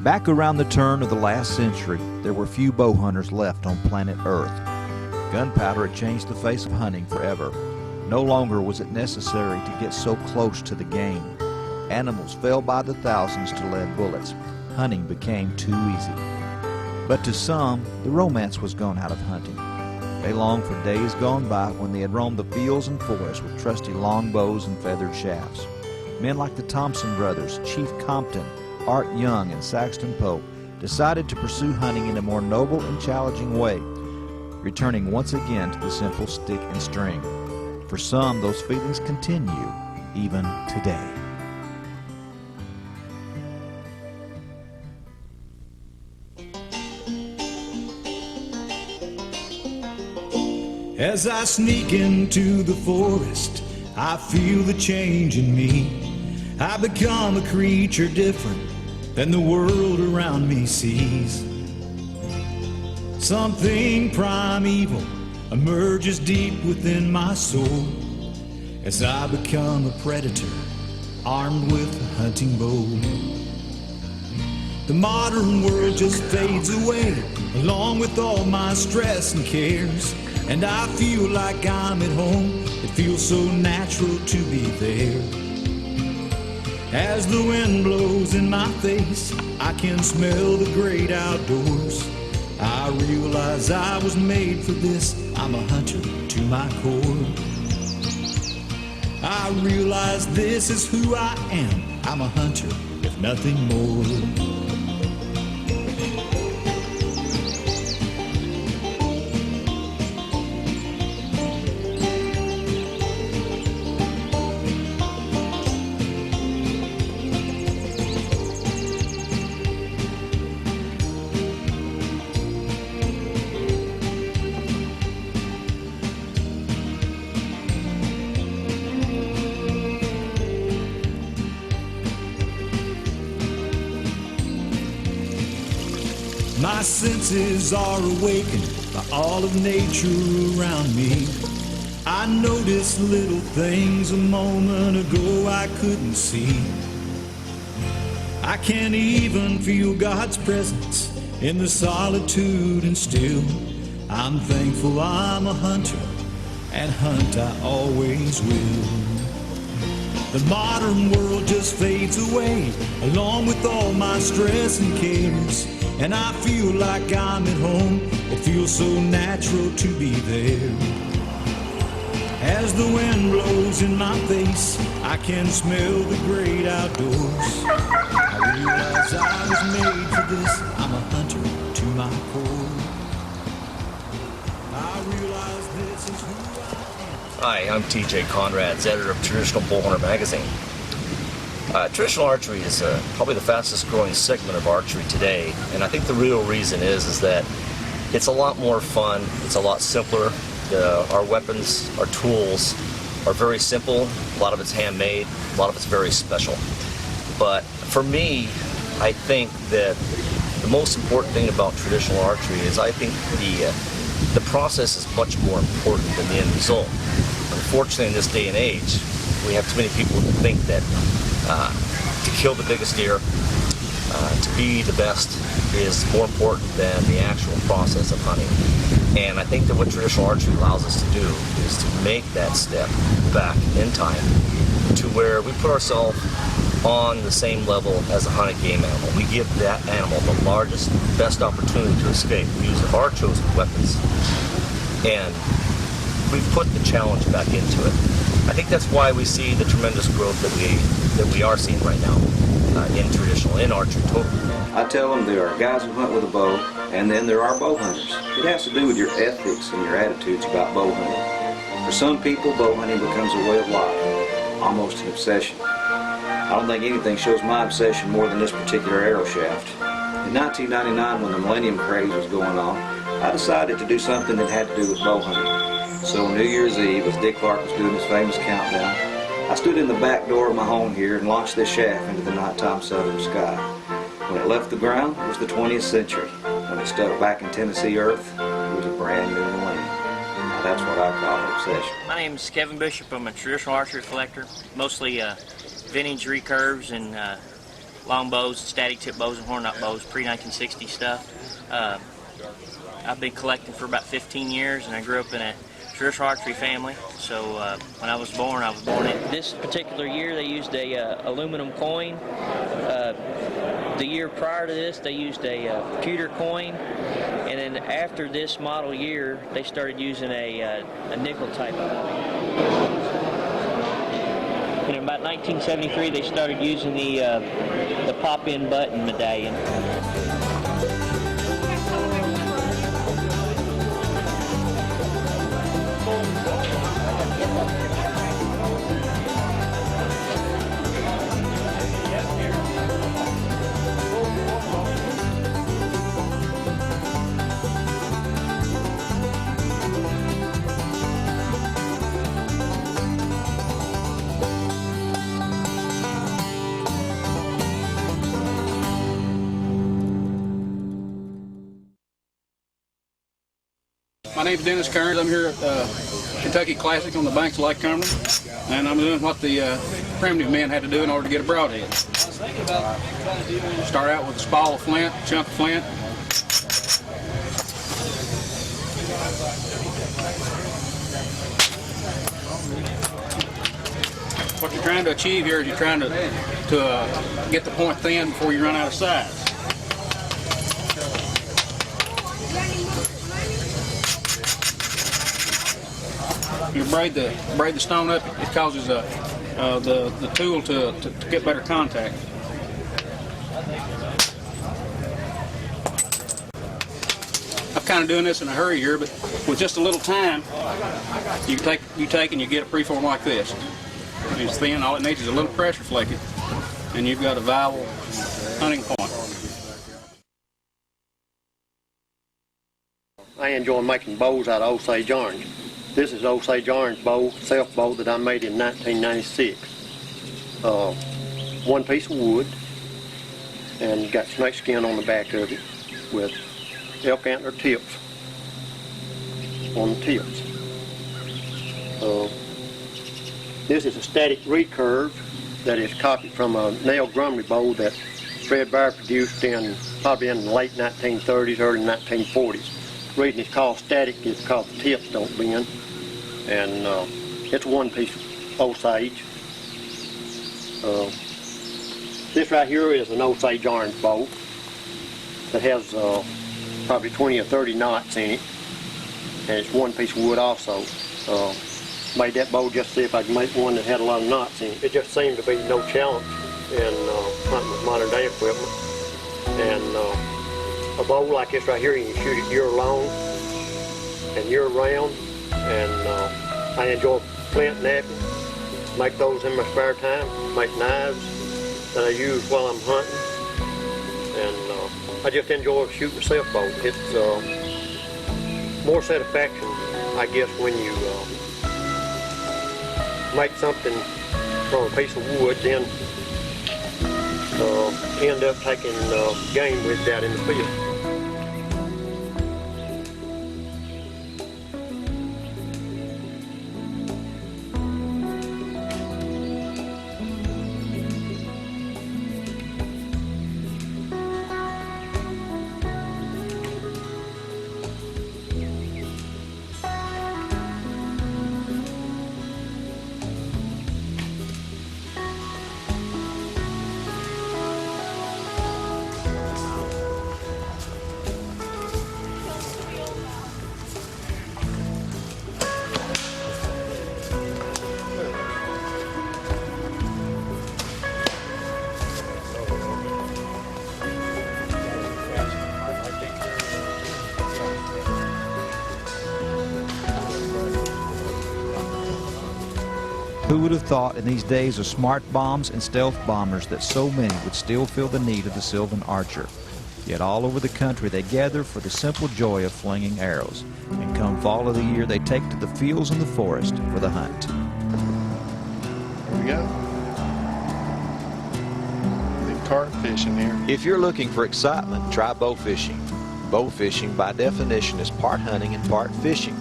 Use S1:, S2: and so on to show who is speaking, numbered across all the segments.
S1: Back around the turn of the last century, there were few bow hunters left on planet Earth. Gunpowder had changed the face of hunting forever. No longer was it necessary to get so close to the game. Animals fell by the thousands to lead bullets. Hunting became too easy. But to some, the romance was gone out of hunting. They longed for days gone by when they had roamed the fields and forests with trusty longbows and feathered shafts. Men like the Thompson brothers, Chief Compton, Art Young, and Saxton Pope decided to pursue hunting in a more noble and challenging way, returning once again to the simple stick and string. For some, those feelings continue even today.
S2: As I sneak into the forest, I feel the change in me. I become a creature different than the world around me sees. Something primeval emerges deep within my soul as I become a predator armed with a hunting bow. The modern world just fades away along with all my stress and cares, and I feel like I'm at home. It feels so natural to be there. As the wind blows in my face, I can smell the great outdoors. I realize I was made for this. I'm a hunter to my core. I realize this is who I am. I'm a hunter, if nothing more. My senses are awakened by all of nature around me. I noticed little things a moment ago I couldn't see. I can't even feel God's presence in the solitude and still. I'm thankful I'm a hunter, and hunt I always will. The modern world just fades away along with all my stress and cares, and I feel like I'm at home. It feels so natural to be there. As the wind blows in my face, I can smell the great outdoors. I realize I was made for this. I'm a hunter to my core. I realize this is who I am.
S3: Hi, I'm TJ Conrads, editor of Traditional Bowhunter magazine. Traditional archery is probably the fastest growing segment of archery today, and I think the real reason is that it's a lot more fun, it's a lot simpler. Our weapons, our tools are very simple, a lot of it's handmade, a lot of it's very special. But for me, I think that the most important thing about traditional archery is I think the process is much more important than the end result. Unfortunately, in this day and age, we have too many people who think that to kill the biggest deer, to be the best, is more important than the actual process of hunting. And I think that what traditional archery allows us to do is to make that step back in time to where we put ourselves on the same level as a hunted game animal. We give that animal the largest, best opportunity to escape. We use our chosen weapons, and we've put the challenge back into it. I think that's why we see the tremendous growth that we are seeing right now in archery total.
S4: I tell them there are guys who hunt with a bow, and then there are bow hunters. It has to do with your ethics and your attitudes about bow hunting. For some people, bow hunting becomes a way of life, almost an obsession. I don't think anything shows my obsession more than this particular arrow shaft. In 1999, when the Millennium craze was going on, I decided to do something that had to do with bow hunting. So New Year's Eve, as Dick Clark was doing his famous countdown, I stood in the back door of my home here and launched this shaft into the nighttime southern sky. When it left the ground, it was the 20th century. When it stuck back in Tennessee earth, it was a brand new millennium. Now that's what I call an obsession.
S5: My name is Kevin Bishop. I'm a traditional archery collector, mostly vintage recurves and long bows, static tip bows, and horn knot bows, pre-1960 stuff. I've been collecting for about 15 years, and I grew up in a traditional archery family. So when I was born in. This particular year, they used a aluminum coin. The year prior to this, they used a pewter coin, and then after this model year, they started using a nickel type coin. And in about 1973, they started using the pop-in button medallion.
S6: My name's Dennis Kearns. I'm here at Kentucky Classic on the banks of Lake Cumberland, and I'm doing what the primitive men had to do in order to get a broadhead. Start out with a spall of flint, a chunk of flint. What you're trying to achieve here is you're trying to get the point thin before you run out of size. You braid the stone up, it causes the tool to get better contact. I'm kind of doing this in a hurry here, but with just a little time, you take and you get a preform like this. It's thin. All it needs is a little pressure flaking, and you've got a viable hunting point.
S7: I enjoy making bows out of Osage orange. This is Osage orange bow, self bow that I made in 1996. One piece of wood, and got snake skin on the back of it with elk antler tips on the tips. This is a static recurve that is copied from a nail Grumley bow that Fred Bear produced probably in the late 1930s, early 1940s. The reason it's called static is because the tips don't bend, and it's one piece of Osage. This right here is an Osage orange bow that has probably 20 or 30 knots in it, and it's one piece of wood also. Made that bow just to see if I could make one that had a lot of knots in it. It just seemed to be no challenge in hunting with modern day equipment. And a bow like this right here, you can shoot it year long and year round. And I enjoy flint napping, make those in my spare time, make knives that I use while I'm hunting. And I just enjoy shooting a self bow. It's more satisfaction, I guess, when you make something from a piece of wood, then end up taking game with that in the field.
S1: Who would have thought in these days of smart bombs and stealth bombers that so many would still feel the need of the Sylvan archer? Yet all over the country they gather for the simple joy of flinging arrows. And come fall of the year, they take to the fields and the forest for the hunt.
S8: Here we go. Big carp fishing here.
S1: If you're looking for excitement, try bow fishing. Bow fishing, by definition, is part hunting and part fishing.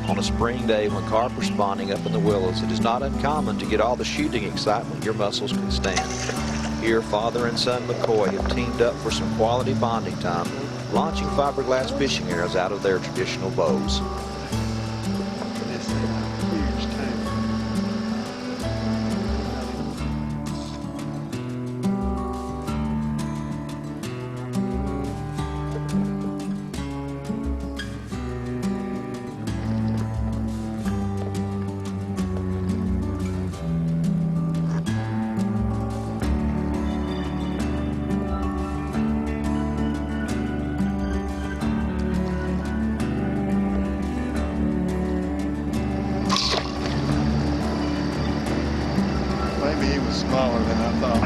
S1: On a spring day when carp are spawning up in the willows, it is not uncommon to get all the shooting excitement your muscles can stand. Here, father and son McCoy have teamed up for some quality bonding time, launching fiberglass fishing arrows out of their traditional bows.
S8: This is a huge tank. Maybe he was smaller than I thought.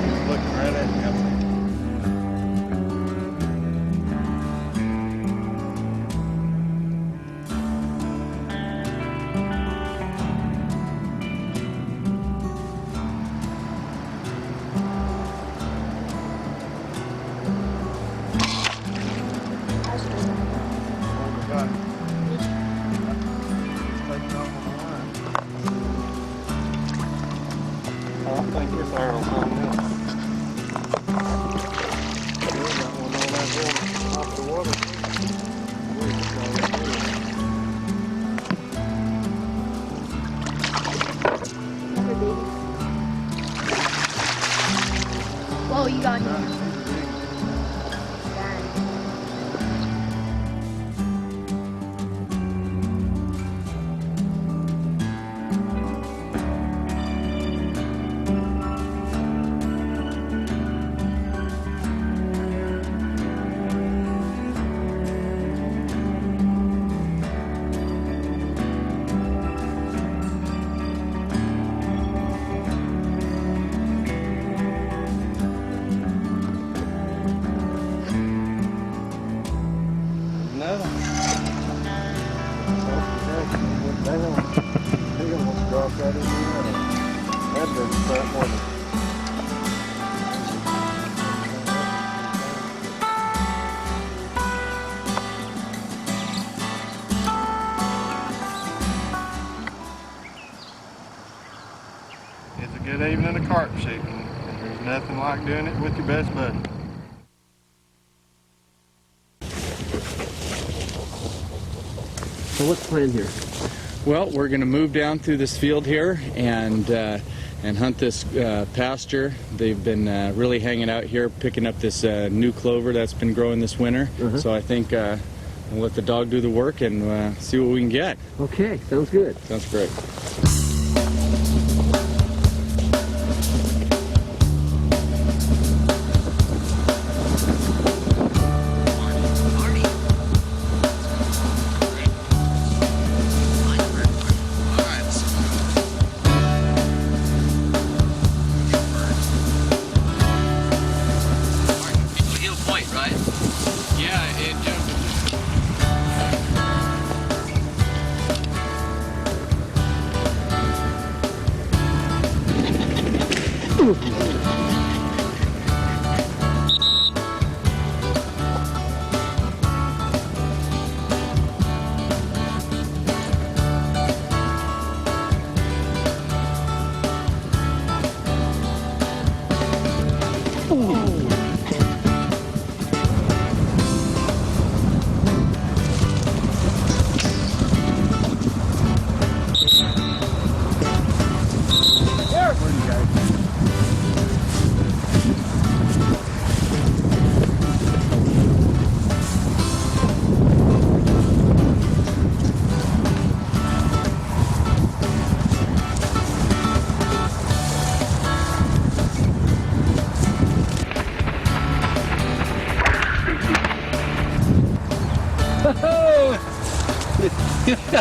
S8: He was looking right at me. I think. Oh my God. It's taking off on the line. I think this arrow's something else. We got one on that hill off the water. We just got it here.
S9: Whoa, you got him.
S8: No. They almost dropped that in the water. That doesn't start more than. It's a good evening of carp shooting. There's nothing like doing it with your best buddy.
S10: So what's the plan here?
S11: Well, we're going to move down through this field here and hunt this pasture. They've been really hanging out here, picking up this new clover that's been growing this winter. So I think we'll let the dog do the work and see what we can get.
S10: Okay, sounds good.
S11: Sounds great.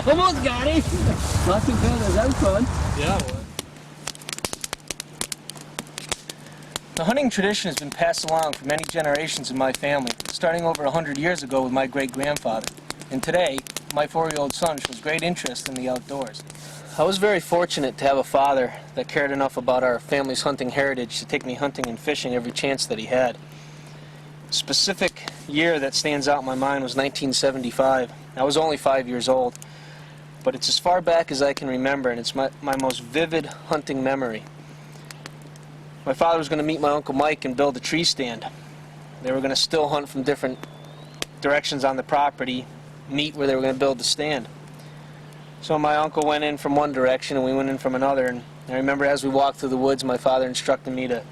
S10: Almost got him. Not too bad. That was fun.
S11: Yeah.
S12: The hunting tradition has been passed along for many generations in my family, starting over 100 years ago with my great-grandfather. And today, my 4-year-old son shows great interest in the outdoors. I was very fortunate to have a father that cared enough about our family's hunting heritage to take me hunting and fishing every chance that he had. The specific year that stands out in my mind was 1975. I was only 5 years old, but it's as far back as I can remember, and it's my most vivid hunting memory. my father was going to meet my Uncle Mike and build a tree stand. They were going to still hunt from different directions on the property, meet where they were going to build the stand. So my uncle went in from one direction and we went in from another, and I remember as we walked through the woods, my father instructed me to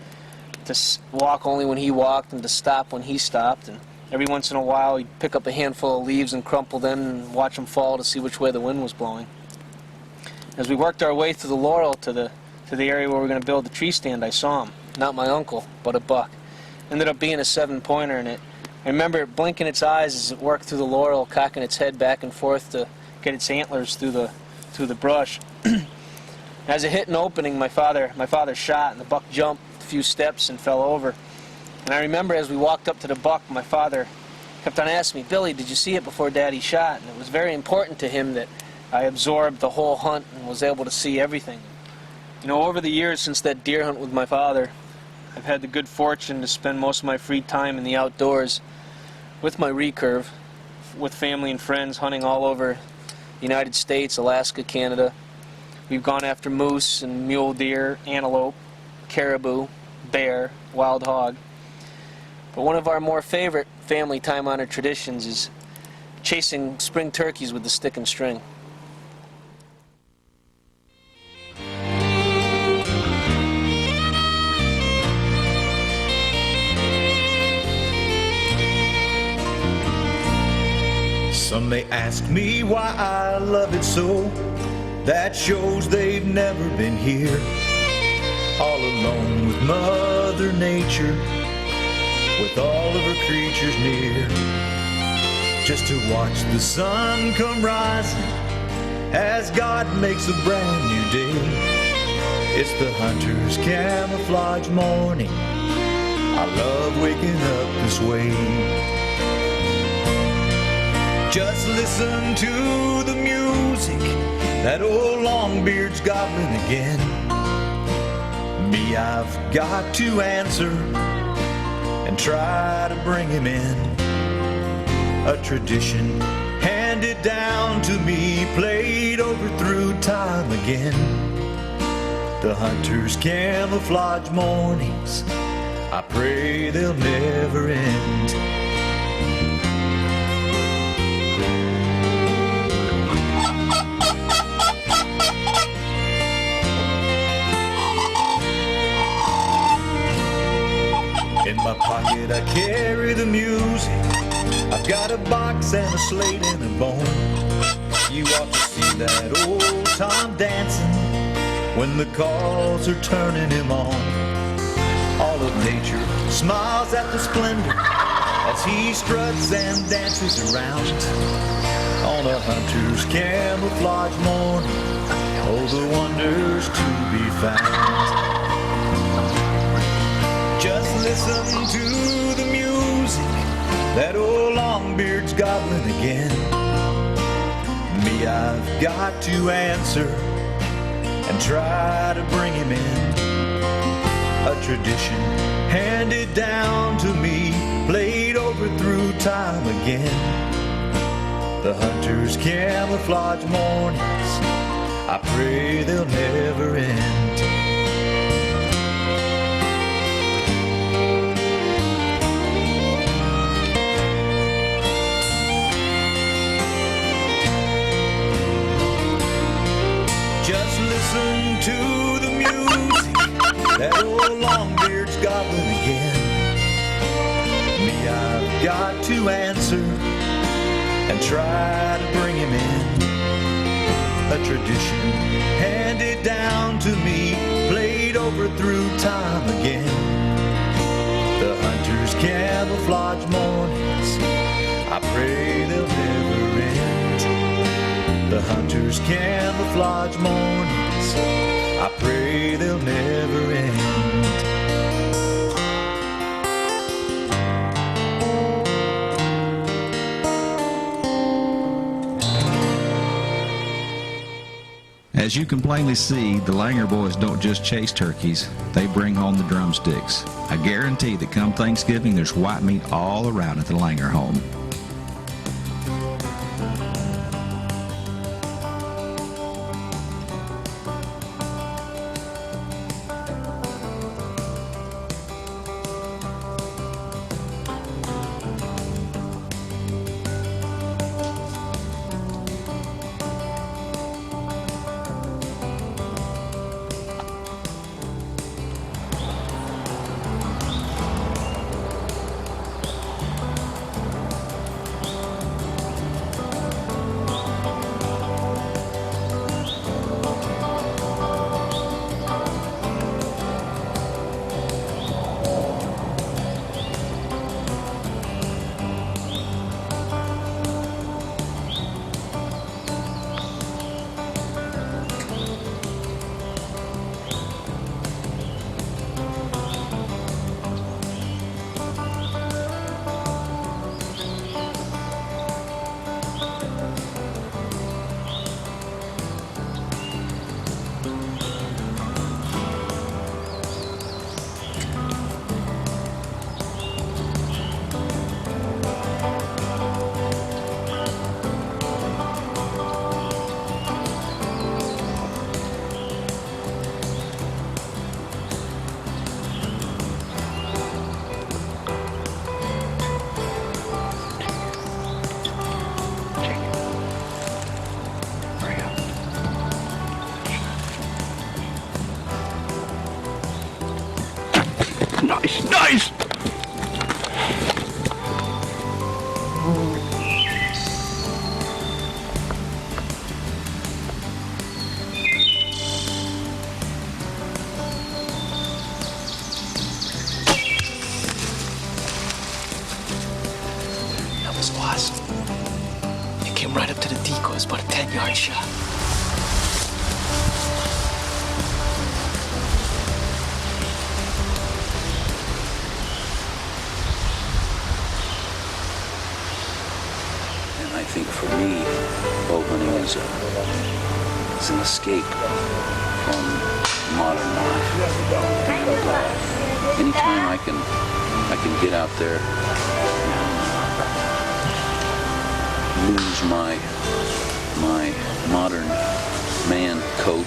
S12: walk only when he walked and to stop when he stopped, and every once in a while he'd pick up a handful of leaves and crumple them and watch them fall to see which way the wind was blowing. As we worked our way through the laurel to the area where we were going to build the tree stand, I saw him. Not my uncle, but a buck. Ended up being a 7-pointer, and I remember it blinking its eyes as it worked through the laurel, cocking its head back and forth to get its antlers through the brush. As it hit an opening, my father shot, and the buck jumped a few steps and fell over. And I remember as we walked up to the buck, my father kept on asking me, "Billy, did you see it before Daddy shot?" And it was very important to him that I absorbed the whole hunt and was able to see everything. You know, over the years since that deer hunt with my father, I've had the good fortune to spend most of my free time in the outdoors with my recurve, with family and friends, hunting all over the United States, Alaska, Canada. We've gone after moose and mule deer, antelope, caribou, bear, wild hog. But one of our more favorite family time-honored traditions is chasing spring turkeys with the stick and string.
S2: Some may ask me why I love it so. That shows they've never been here, all alone with Mother Nature, with all of her creatures near, just to watch the sun come rising as God makes a brand new day. It's the hunter's camouflage morning. I love waking up this way. Just listen to the music, that old Longbeard's gobbling again. Me, I've got to answer and try to bring him in. A tradition handed down to me, played over through time again. The hunter's camouflage mornings, I pray they'll never end. In my pocket I carry the music. I've got a box and a slate and a bone. You ought to see that old Tom dancing when the calls are turning him on. All of nature smiles at the splendor as he struts and dances around. On a hunter's camouflage morning, oh, the wonders to be found. Just listen to the music, that old Longbeard's gobbling again. Me, I've got to answer and try to bring him in. A tradition handed down to me, played over through time again. The hunter's camouflage mornings, I pray they'll never end. Just listen to the music, that old Longbeard's gobbling again. Me, I've got to answer and try to bring him in. A tradition handed down to me, played over through time again. The hunter's camouflage mornings, I pray they'll never end. The hunter's camouflage mornings, I pray they'll never end.
S1: As you can plainly see, the Langer boys don't just chase turkeys, they bring home the drumsticks. I guarantee that come Thanksgiving, there's white meat all around at the Langer home.
S6: Nice, nice!
S12: That was awesome. It came right up to the decoy. It was about a 10-yard shot.
S9: And I think for me, bow hunting is an escape from modern life. And anytime I can get out there and lose my modern man coat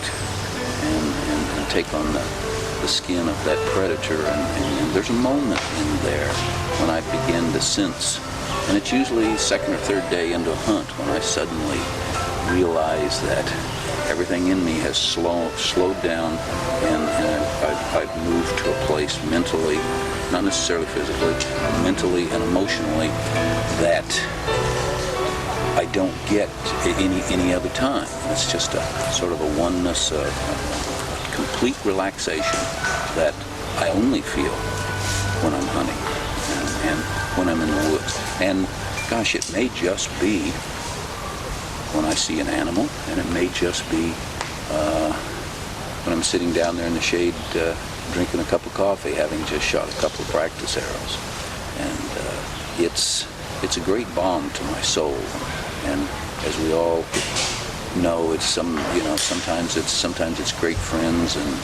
S9: and take on the skin of that predator, and there's a moment in there when I begin to sense. And it's usually second or third day into a hunt when I suddenly realize that everything in me has slowed down, and I've moved to a place mentally, not necessarily physically, mentally and emotionally, that I don't get any other time. It's just a sort of a oneness, a complete relaxation that I only feel when I'm hunting and when I'm in the woods. And gosh, it may just be when I see an animal, and it may just be when I'm sitting down there in the shade drinking a cup of coffee, having just shot a couple of practice arrows. And it's a great balm to my soul. And as we all know, it's sometimes it's great friends, and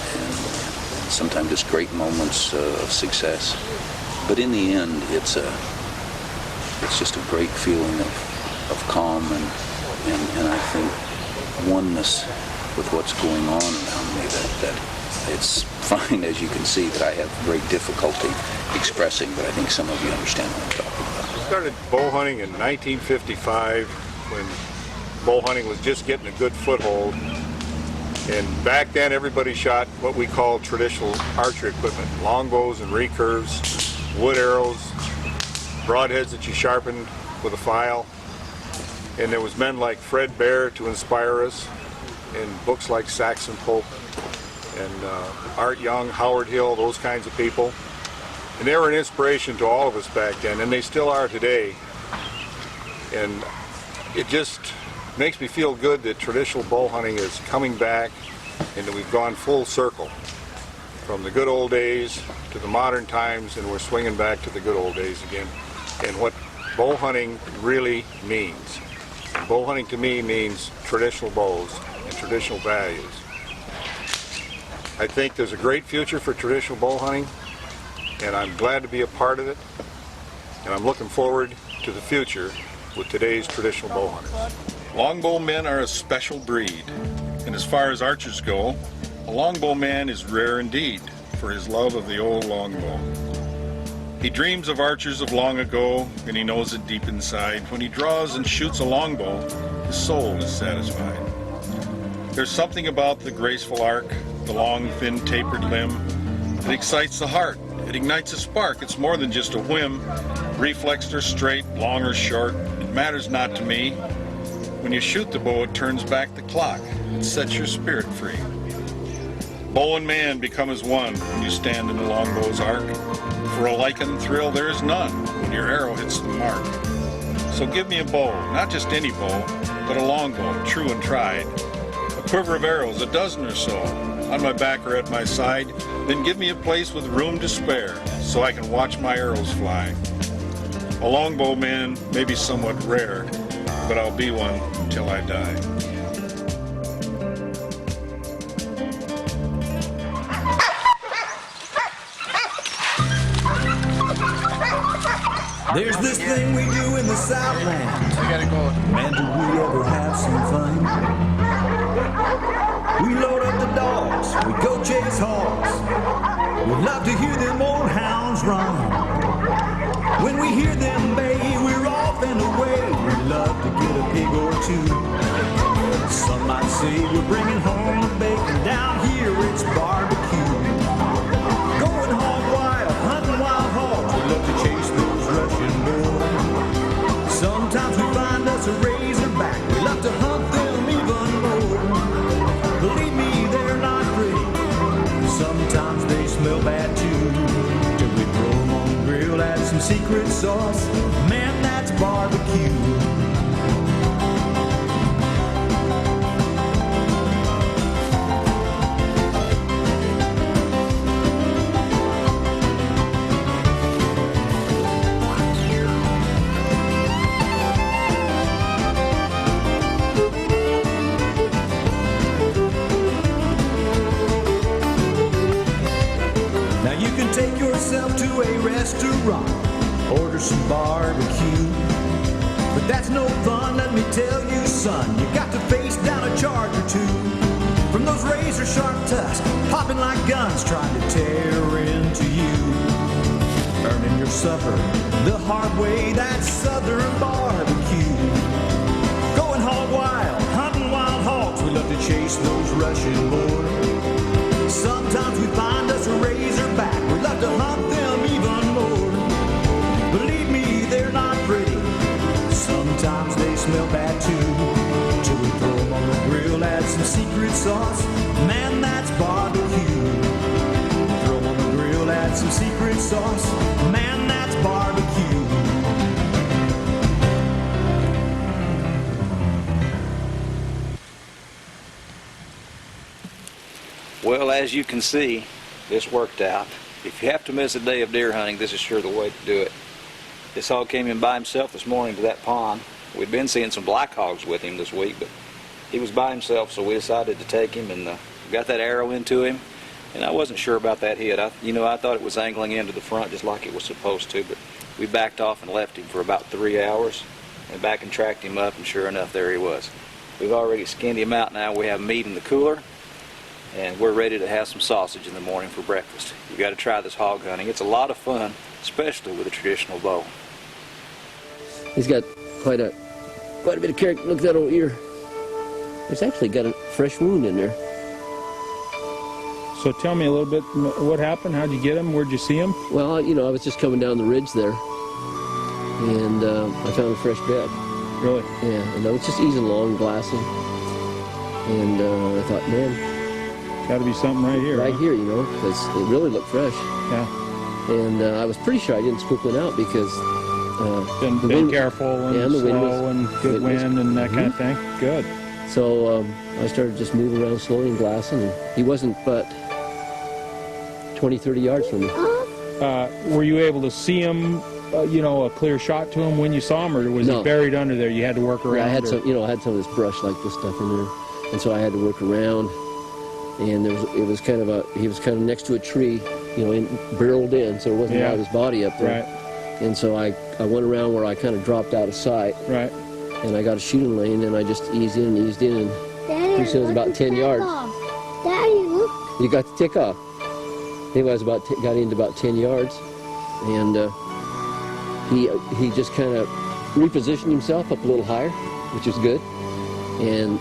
S9: sometimes it's great moments of success. But in the end, it's just a great feeling of calm and I think oneness with what's going on around me that it's fine, as you can see, that I have great difficulty expressing, but I think some of you understand what I'm talking about.
S13: I started bow hunting in 1955 when bow hunting was just getting a good foothold. And back then everybody shot what we call traditional archery equipment, longbows and recurves, wood arrows, broadheads that you sharpened with a file. And there was men like Fred Bear to inspire us, and books like Saxon Pope and Art Young, Howard Hill, those kinds of people. And they were an inspiration to all of us back then, and they still are today. And it just makes me feel good that traditional bow hunting is coming back, and that we've gone full circle from the good old days to the modern times, and we're swinging back to the good old days again. And what bow hunting really means. Bow hunting to me means traditional bows and traditional values. I think there's a great future for traditional bow hunting, and I'm glad to be a part of it, and I'm looking forward to the future with today's traditional bow hunters.
S14: Longbow men are a special breed, and as far as archers go, a longbow man is rare indeed for his love of the old longbow. He dreams of archers of long ago, and he knows it deep inside. When he draws and shoots a longbow, his soul is satisfied. There's something about the graceful arc, the long, thin, tapered limb, that excites the heart. It ignites a spark. It's more than just a whim. Reflexed or straight, long or short, it matters not to me. When you shoot the bow, it turns back the clock. It sets your spirit free. Bow and man become as one when you stand in the longbow's arc. For a like and thrill there is none when your arrow hits the mark. So give me a bow, not just any bow, but a longbow, true and tried. A quiver of arrows, a dozen or so, on my back or at my side. Then give me a place with room to spare, so I can watch my arrows fly. A longbow man may be somewhat rare, but I'll be one till I die.
S2: There's this thing we do in the Southland. I gotta go. Man, do we ever have some fun? We load up the dogs, we go chase hogs. We love to hear them old hounds run. When we hear them bay, we're off and away. We love to get a pig or two. Some might say we're bringing home the bacon. Down here it's barbecue. Going hog wild, hunting secret sauce. Man, that's barbecue. Now you can take yourself to a restaurant, order some barbecue. But that's no fun, let me tell you, son. You got to face down a charge or two from those razor sharp tusks, popping like guns, trying to tear into you. Earning your supper the hard way, that's southern barbecue. Going hog wild, hunting wild hogs, we love to chase those Russian boars. Sometimes we find us a razorback, we love to hunt them even more. Believe me, they're not pretty, sometimes they smell bad too. Till we throw them on the grill, add some secret sauce, man, that's barbecue. Throw them on the grill, add some secret sauce, man, that's barbecue.
S4: Well, as you can see, this worked out. If you have to miss a day of deer hunting, this is sure the way to do it. This hog came in by himself this morning to that pond. We'd been seeing some black hogs with him this week, but he was by himself, so we decided to take him and got that arrow into him. And I wasn't sure about that hit. I thought it was angling into the front just like it was supposed to, but we backed off and left him for about 3 hours, and back and tracked him up, and sure enough, there he was. We've already skinned him out now. We have meat in the cooler, and we're ready to have some sausage in the morning for breakfast. You got to try this hog hunting. It's a lot of fun, especially with a traditional bow.
S10: He's got quite a bit of character. Look at that old ear. It's actually got a fresh wound in there.
S11: So tell me a little bit, what happened? How'd you get him? Where'd you see him?
S10: Well, I was just coming down the ridge there, and I found a fresh bed.
S11: Really?
S10: Yeah, and I was just easing along, glassing, and I thought, man,
S11: got to be something right here.
S10: Right here, because it really looked fresh.
S11: Yeah.
S10: And I was pretty sure I didn't spook one out because
S11: been careful and
S10: the
S11: slow and good wind and that kind of thing. Good.
S10: So I started just moving around slowly and glassing, and he wasn't but 20, 30 yards from me.
S11: Were you able to see him, a clear shot to him when you saw him, or was he buried under there? You had to work around.
S10: Yeah, I had some, I had some of this brush like this stuff in there, and so I had to work around. And he was kind of next to a tree, barreled in, so it wasn't out of his body up there.
S11: Right.
S10: And so I went around where I kind of dropped out of sight.
S11: Right.
S10: And I got a shooting lane, and I just eased in, and
S15: Daddy,
S10: pretty soon it was about 10 yards.
S15: Daddy, look.
S10: You got the tick off. Anyway, I got into about 10 yards, and he just kind of repositioned himself up a little higher, which was good. And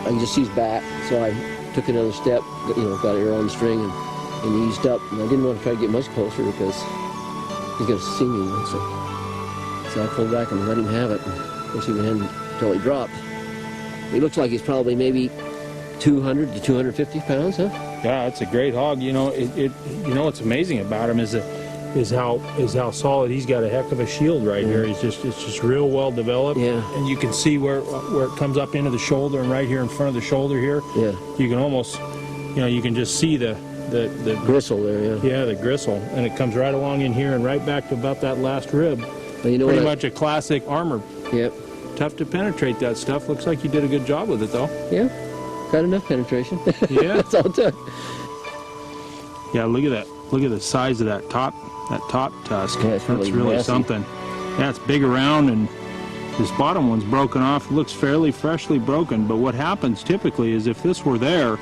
S10: I just eased back, so I took another step, got arrow on the string, and eased up. And I didn't want to try to get much closer because he's going to see me. So I pulled back and let him have it. Of course, he went in until he dropped. He looks like he's probably maybe 200 to 250 pounds, huh?
S11: Yeah, it's a great hog. What's amazing about him is how solid. He's got a heck of a shield right here. It's just real well developed.
S10: Yeah.
S11: And you can see where it comes up into the shoulder, and right here in front of the shoulder here.
S10: Yeah.
S11: You can almost, you can just see the
S10: gristle there. Yeah.
S11: Yeah, the gristle, and it comes right along in here and right back to about that last rib.
S10: Well,
S11: Pretty much a classic armor.
S10: Yep.
S11: Tough to penetrate that stuff. Looks like you did a good job with it, though.
S10: Yeah. Got enough penetration.
S11: Yeah.
S10: That's all it took.
S11: Yeah, look at that. Look at the size of that top tusk.
S10: Yeah, it's
S11: That's
S10: really massive.
S11: something. Yeah, it's big around, and this bottom one's broken off. It looks fairly freshly broken, but what happens typically is if this were there,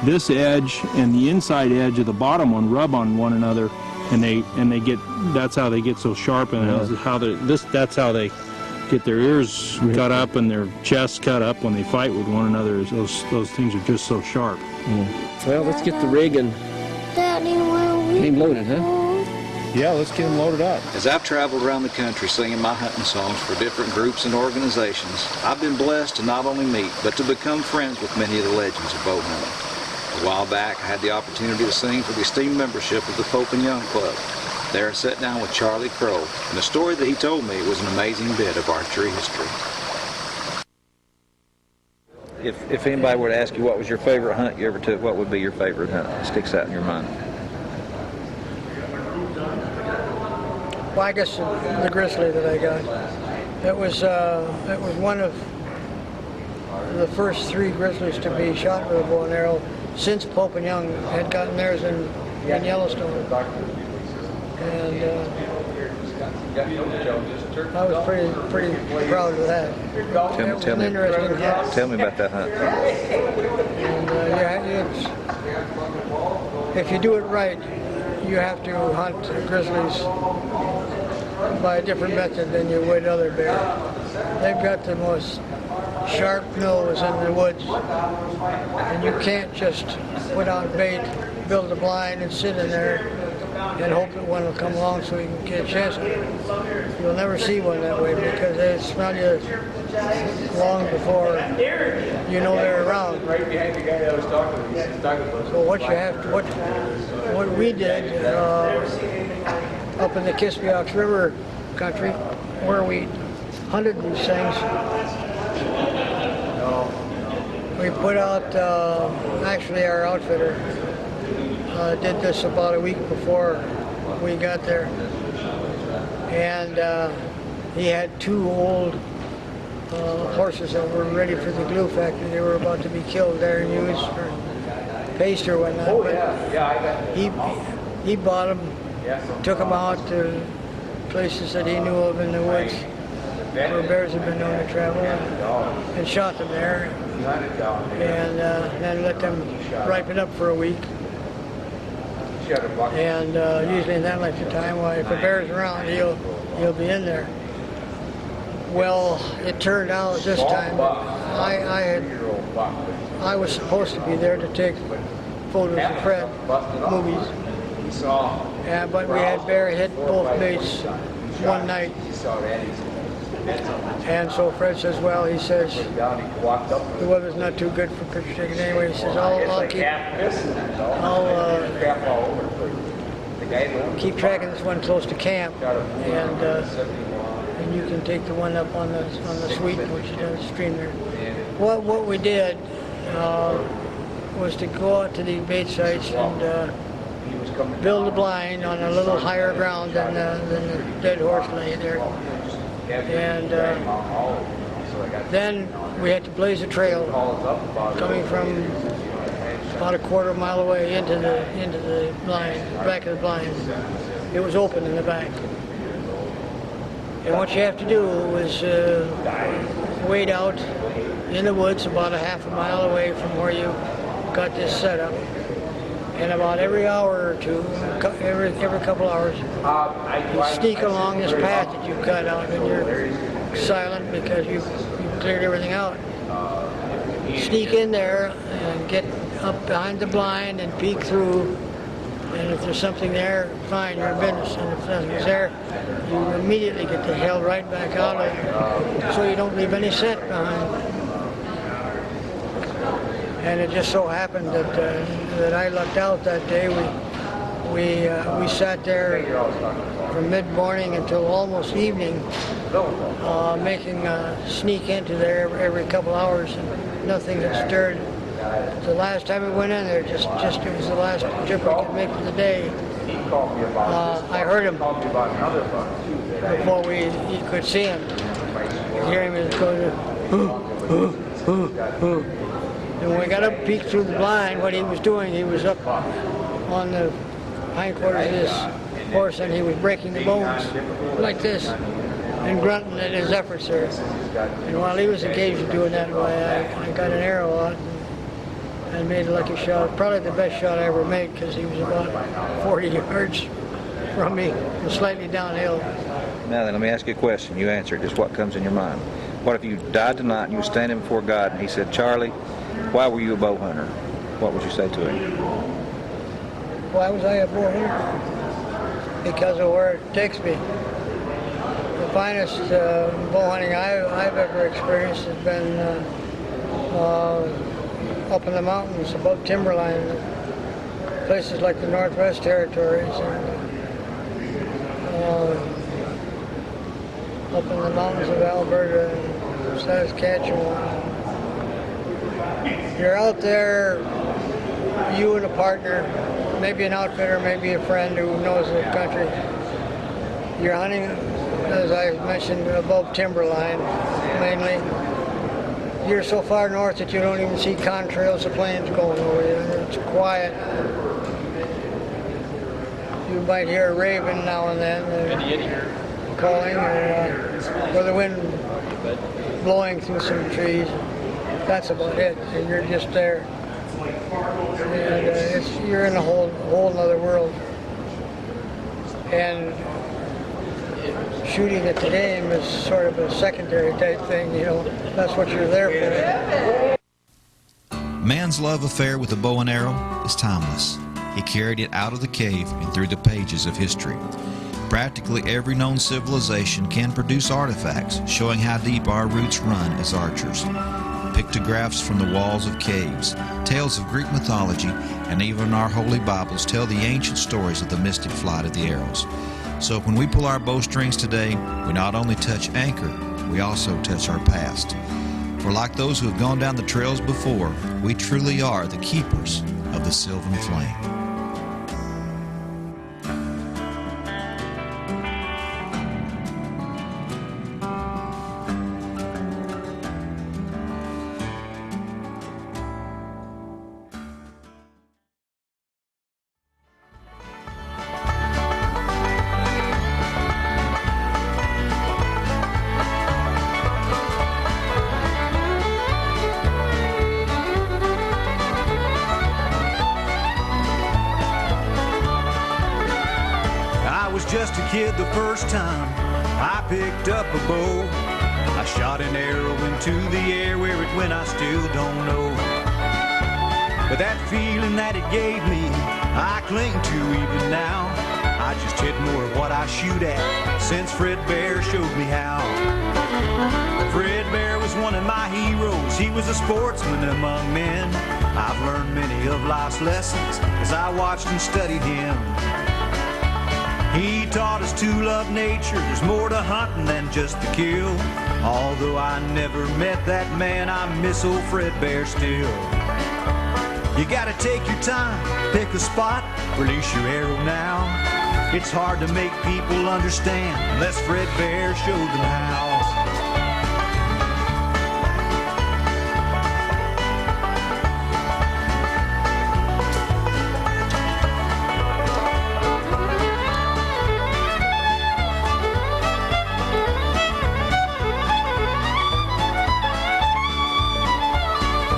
S11: this edge and the inside edge of the bottom one rub on one another, and they get, that's how they get so sharp, and that's how they get their ears cut up and their chests cut up when they fight with one another. Is those things are just so sharp.
S10: Yeah. Well, let's get the rig and
S15: Daddy,
S10: get him loaded, huh?
S11: Yeah, let's get him loaded up.
S4: As I've traveled around the country singing my hunting songs for different groups and organizations, I've been blessed to not only meet, but to become friends with many of the legends of bow hunting. A while back, I had the opportunity to sing for the esteemed membership of the Pope and Young Club. There I sat down with Charlie Crow, and the story that he told me was an amazing bit of archery history. If anybody were to ask you what was your favorite hunt you ever took, what would be your favorite hunt that sticks out in your mind?
S16: Well, I guess the grizzly that I got. It was one of the first 3 grizzlies to be shot with a bow and arrow since Pope and Young had gotten theirs in Yellowstone. And I was pretty proud of that.
S4: Tell me about that hunt.
S16: And if you do it right, you have to hunt grizzlies by a different method than you would other bear. They've got the most sharp nose in the woods, and you can't just put out bait, build a blind, and sit in there and hope that one will come along so you can get a chance. You'll never see one that way because they smell you long before you know they're around. So what we did up in the Kispiox River country, where we hunted these things, we put out, actually our outfitter did this about a week before we got there, and he had 2 old horses that were ready for the glue factory. They were about to be killed there and used for paste or whatnot, but he bought them, took them out to places that he knew of in the woods where bears had been known to travel, and shot them there, and then let them ripen up for a week. And usually in that length of time, well, if a bear's around, he'll be in there. Well, it turned out this time that I was supposed to be there to take photos of Fred movies. Yeah, but we had bear hit both baits one night. And so Fred says, well, he says, the weather's not too good for picture taking anyway. He says, I'll keep tracking this one close to camp, and you can take the one up on the sweet, which is down the stream there. What we did was to go out to these bait sites and build a blind on a little higher ground than the dead horse lay there. And then we had to blaze a trail coming from about a quarter mile away into the blind, back of the blind. It was open in the back. And what you have to do is wade out in the woods about a half a mile away from where you got this set up. And about every hour or two, every couple hours, you sneak along this path that you've cut out, and you're silent because you've cleared everything out. Sneak in there and get up behind the blind and peek through. And if there's something there, fine, you're in business. And if nothing's there, you immediately get the hell right back out of it, so you don't leave any scent behind. And it just so happened that I lucked out that day. We sat there from mid-morning until almost evening, making a sneak into there every couple hours, and nothing had stirred. The last time we went in there, just it was the last trip we could make for the day. I heard him before you could see him. You hear him go to. And when we got up, peeked through the blind, what he was doing, he was up on the hindquarters of this horse, and he was breaking the bones like this and grunting at his efforts there. And while he was engaged in doing that, I got an arrow out and made a lucky shot. Probably the best shot I ever made, because he was about 40 yards from me and slightly downhill.
S4: Now then, let me ask you a question. You answer just what comes in your mind. What if you died tonight and you were standing before God and he said, Charlie, why were you a bow hunter? What would you say to him?
S16: Why was I a bow hunter? Because of where it takes me. The finest bow hunting I've ever experienced has been up in the mountains above timberline, places like the Northwest Territories. And up in the mountains of Alberta and Saskatchewan. You're out there, you and a partner, maybe an outfitter, maybe a friend who knows the country. You're hunting, as I mentioned, above timberline, mainly. You're so far north that you don't even see contrails of planes going over you. It's quiet. You might hear a raven now and then calling, or the wind blowing through some trees. That's about it. And you're just there. And you're in a whole other world. And shooting at the game is sort of a secondary type thing, you know. That's what you're there for.
S1: Man's love affair with the bow and arrow is timeless. He carried it out of the cave and through the pages of history. Practically every known civilization can produce artifacts showing how deep our roots run as archers. Pictographs from the walls of caves, tales of Greek mythology, and even our holy Bibles tell the ancient stories of the mystic flight of the arrows. So when we pull our bowstrings today, we not only touch anchor, we also touch our past. For like those who have gone down the trails before, we truly are the keepers of the Sylvan flame.
S2: Just a kid the first time I picked up a bow. I shot an arrow into the air, where it went I still don't know. But that feeling that it gave me, I cling to even now. I just hit more of what I shoot at, since Fred Bear showed me how. Fred Bear was one of my heroes, he was a sportsman among men. I've learned many of life's lessons as I watched and studied him. He taught us to love nature, there's more to hunting than just the kill. Although I never met that man, I miss old Fred Bear still. You gotta take your time, pick a spot, release your arrow now. It's hard to make people understand unless Fred Bear showed them how.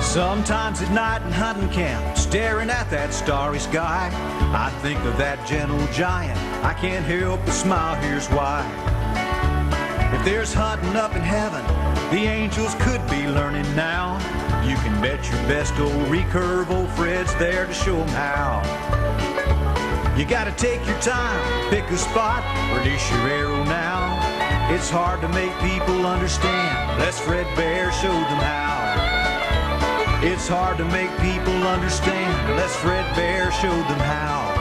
S2: Sometimes at night in hunting camp, staring at that starry sky, I think of that gentle giant, I can't help but smile, here's why. If there's hunting up in heaven, the angels could be learning now. You can bet your best old recurve, old Fred's there to show them how. You gotta take your time, pick a spot, release your arrow now. It's hard to make people understand unless Fred Bear showed them how. It's hard to make people understand unless Fred Bear showed them how.